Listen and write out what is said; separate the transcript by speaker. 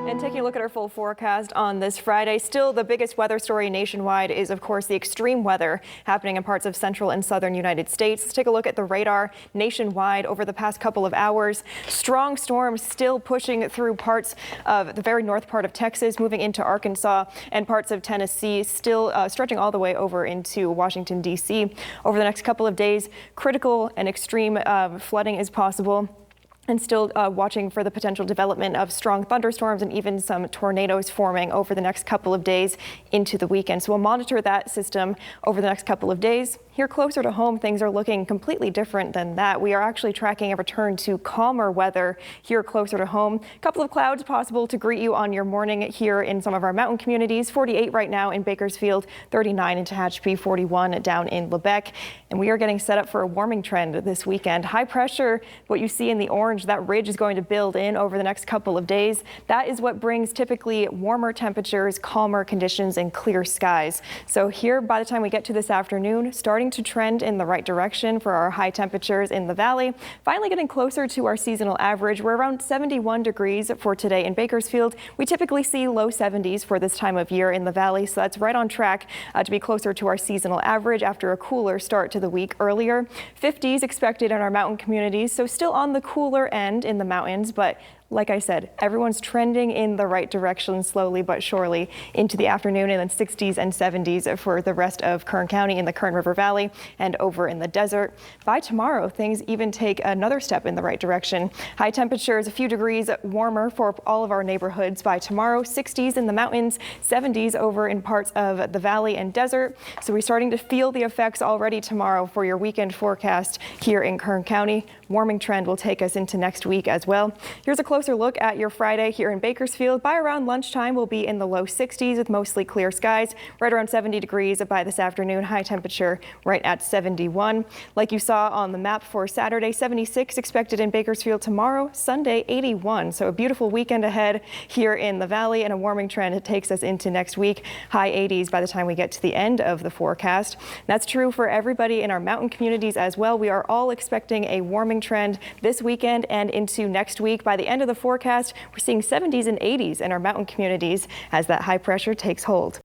Speaker 1: And taking a look at our full forecast on this Friday, still the biggest weather story nationwide is, of course, the extreme weather happening in parts of central and southern United States. Let's take a look at the radar nationwide over the past couple of hours. Strong storms still pushing through parts of the very north part of Texas, moving into Arkansas and parts of Tennessee, still stretching all the way over into Washington, D.C. Over the next couple of days, critical and extreme flooding is possible. And still watching for the potential development of strong thunderstorms and even some tornadoes forming over the next couple of days into the weekend. So we'll monitor that system over the next couple of days. Here closer to home, things are looking completely different than that. We are actually tracking a return to calmer weather here closer to home. A couple of clouds possible to greet you on your morning here in some of our mountain communities. 48 right now in Bakersfield, 39 in Tehachapi, 41 down in Lebec. And we are getting set up for a warming trend this weekend. High pressure, what you see in the orange, that ridge is going to build in over the next couple of days. That is what brings typically warmer temperatures, calmer conditions, and clear skies. So here, by the time we get to this afternoon, starting to trend in the right direction for our high temperatures in the valley. Finally getting closer to our seasonal average. We're around 71 degrees for today in Bakersfield. We typically see low 70s for this time of year in the valley, so that's right on track to be closer to our seasonal average after a cooler start to the week earlier. 50s expected in our mountain communities, so still on the cooler end in the mountains, but like I said, everyone's trending in the right direction slowly but surely into the afternoon, and then 60s and 70s for the rest of Kern County in the Kern River Valley and over in the desert. By tomorrow, things even take another step in the right direction. High temperatures a few degrees warmer for all of our neighborhoods by tomorrow. 60s in the mountains, 70s over in parts of the valley and desert. So we're starting to feel the effects already tomorrow for your weekend forecast here in Kern County. Warming trend will take us into next week as well. Here's a closer look at your Friday here in Bakersfield. By around lunchtime, we'll be in the low 60s with mostly clear skies, right around 70 degrees by this afternoon. High temperature right at 71. Like you saw on the map for Saturday, 76 expected in Bakersfield tomorrow. Sunday, 81. So a beautiful weekend ahead here in the valley, and a warming trend that takes us into next week. High 80s by the time we get to the end of the forecast. That's true for everybody in our mountain communities as well. We are all expecting a warming trend this weekend and into next week. By the end of the forecast, we're seeing 70s and 80s in our mountain communities as that high pressure takes hold.